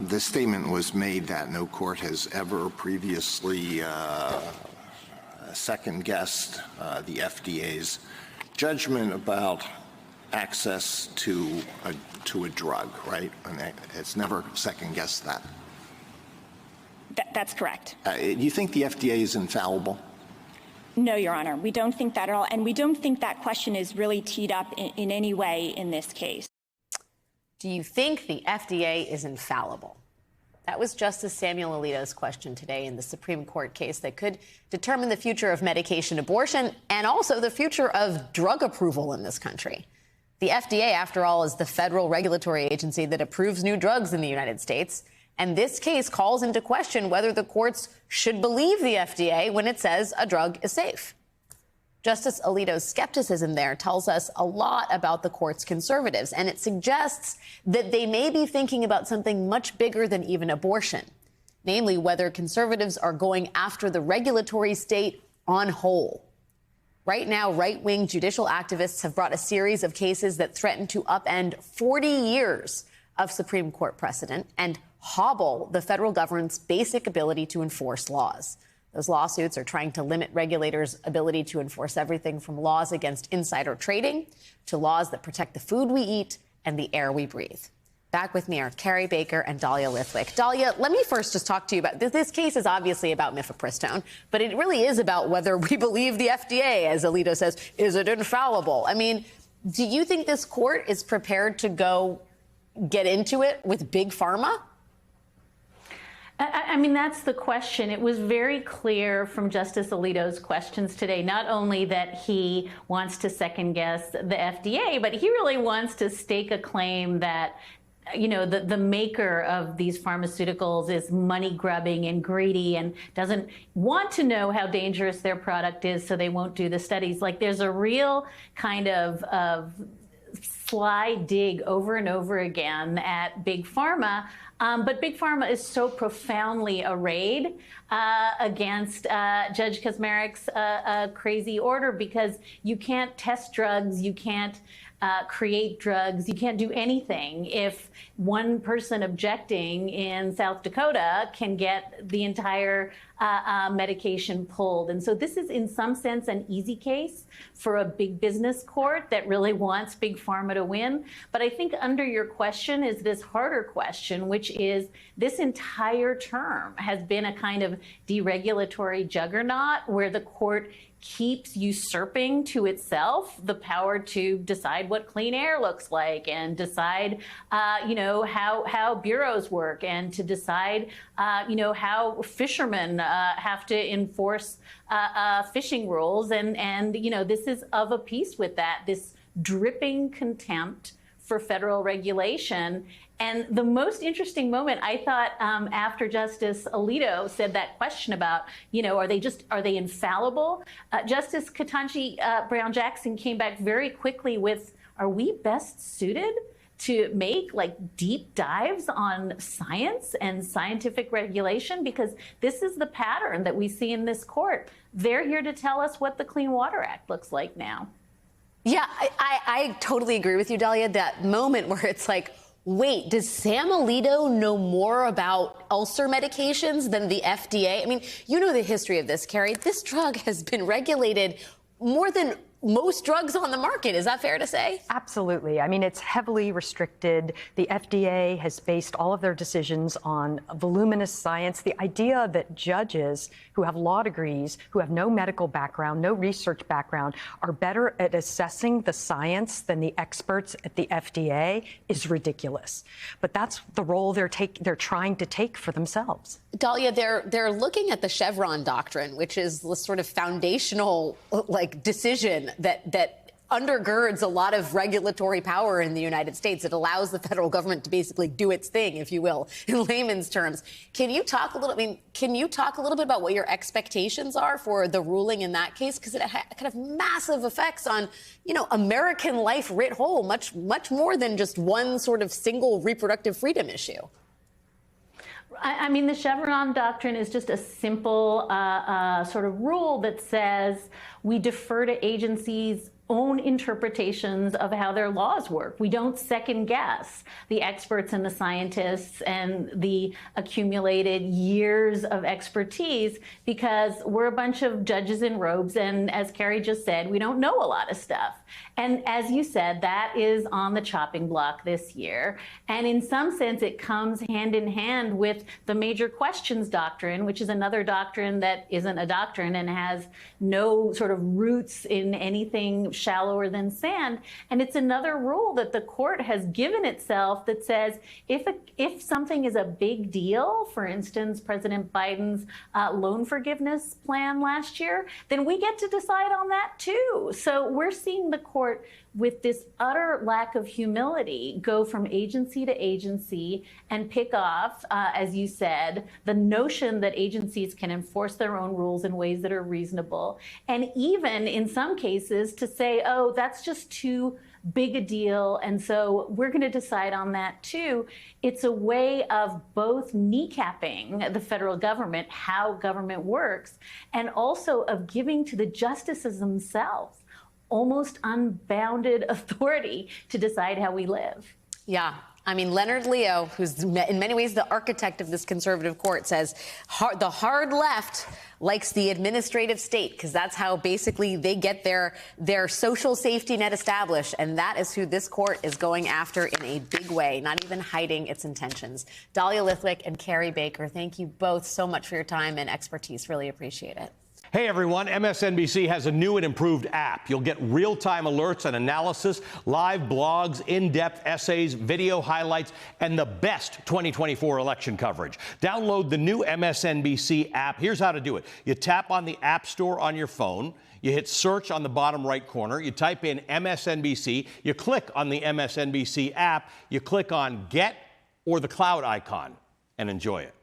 The statement was made that no court has ever previously second-guessed the FDA's judgment about access to a drug, right? And it's never second-guessed that. That's correct. Do you think the FDA is infallible? No, Your Honor. We don't think that at all, and we don't think that question is really teed up in any way in this case. Do you think the FDA is infallible? That was Justice Samuel Alito's question today in the Supreme Court case that could determine the future of medication abortion and also the future of drug approval in this country. The FDA, after all, is the federal regulatory agency that approves new drugs in the United States. And this case calls into question whether the courts should believe the FDA when it says a drug is safe. Justice Alito's skepticism there tells us a lot about the court's conservatives, and it suggests that they may be thinking about something much bigger than even abortion, namely whether conservatives are going after the regulatory state on whole. Right now, right-wing judicial activists have brought a series of cases that threaten to upend 40 years of Supreme Court precedent and hobble the federal government's basic ability to enforce laws. Those lawsuits are trying to limit regulators' ability to enforce everything from laws against insider trading to laws that protect the food we eat and the air we breathe. Back with me are Carrie Baker and Dahlia Lithwick. Dahlia, let me first just talk to you about this case is obviously about mifepristone, but it really is about whether we believe the FDA, as Alito says, is it infallible? I mean, do you think this court is prepared to go get into it with Big Pharma? I mean, that's the question. It was very clear from Justice Alito's questions today, not only that he wants to second guess the FDA, but he really wants to stake a claim that, you know, the maker of these pharmaceuticals is money grubbing and greedy and doesn't want to know how dangerous their product is, so they won't do the studies. Like, there's a real kind of sly dig over and over again at Big Pharma. But Big Pharma is so profoundly arrayed against Judge Kaczmarek's crazy order, because you can't test drugs, you can't create drugs, you can't do anything if one person objecting in South Dakota can get the entire medication pulled. And so this is in some sense an easy case for a big business court that really wants Big Pharma to win. But I think under your question is this harder question, which is this entire term has been a kind of deregulatory juggernaut where the court keeps usurping to itself the power to decide what clean air looks like and decide, you know, how bureaus work and to decide, you know, how fishermen have to enforce fishing rules. And, you know, this is of a piece with that, this dripping contempt for federal regulation. And the most interesting moment, I thought, after Justice Alito said that question about, you know, are they infallible? Justice Ketanji Brown Jackson came back very quickly with, are we best suited to make like deep dives on science and scientific regulation? Because this is the pattern that we see in this court. They're here to tell us what the Clean Water Act looks like now. Yeah, I totally agree with you, Dahlia, that moment where it's like, wait, does Sam Alito know more about ulcer medications than the FDA? I mean, you know the history of this, Carrie. This drug has been regulated more than most drugs on the market. Is that fair to say? Absolutely. I mean, it's heavily restricted. The FDA has based all of their decisions on voluminous science. The idea that judges who have law degrees, who have no medical background, no research background, are better at assessing the science than the experts at the FDA is ridiculous. But that's the role they're trying to take for themselves. Dahlia, they're looking at the Chevron doctrine, which is the sort of foundational decision that undergirds a lot of regulatory power in the United States. It allows the federal government to basically do its thing, if you will, in layman's terms. Can you talk a little bit about what your expectations are for the ruling in that case? Because it had kind of massive effects on, you know, American life writ whole, much more than just one sort of single reproductive freedom issue. I mean, the Chevron doctrine is just a simple sort of rule that says we defer to agencies own interpretations of how their laws work. We don't second guess the experts and the scientists and the accumulated years of expertise because we're a bunch of judges in robes. And as Carrie just said, we don't know a lot of stuff. And as you said, that is on the chopping block this year. And in some sense, it comes hand in hand with the major questions doctrine, which is another doctrine that isn't a doctrine and has no sort of roots in anything shallower than sand. And it's another rule that the court has given itself that says if something is a big deal, for instance, President Biden's loan forgiveness plan last year, then we get to decide on that too. So we're seeing the court with this utter lack of humility go from agency to agency and pick off, as you said, the notion that agencies can enforce their own rules in ways that are reasonable. And even in some cases to say, oh, that's just too big a deal, and so we're going to decide on that too. It's a way of both kneecapping the federal government, how government works, and also of giving to the justices themselves almost unbounded authority to decide how we live. Yeah. I mean, Leonard Leo, who's in many ways the architect of this conservative court, says the hard left likes the administrative state because that's how basically they get their social safety net established. And that is who this court is going after in a big way, not even hiding its intentions. Dahlia Lithwick and Carrie Baker, thank you both so much for your time and expertise. Really appreciate it. Hey everyone, MSNBC has a new and improved app. You'll get real-time alerts and analysis, live blogs, in-depth essays, video highlights, and the best 2024 election coverage. Download the new MSNBC app. Here's how to do it. You tap on the App Store on your phone. You hit search on the bottom right corner. You type in MSNBC. You click on the MSNBC app. You click on Get or the cloud icon and enjoy it.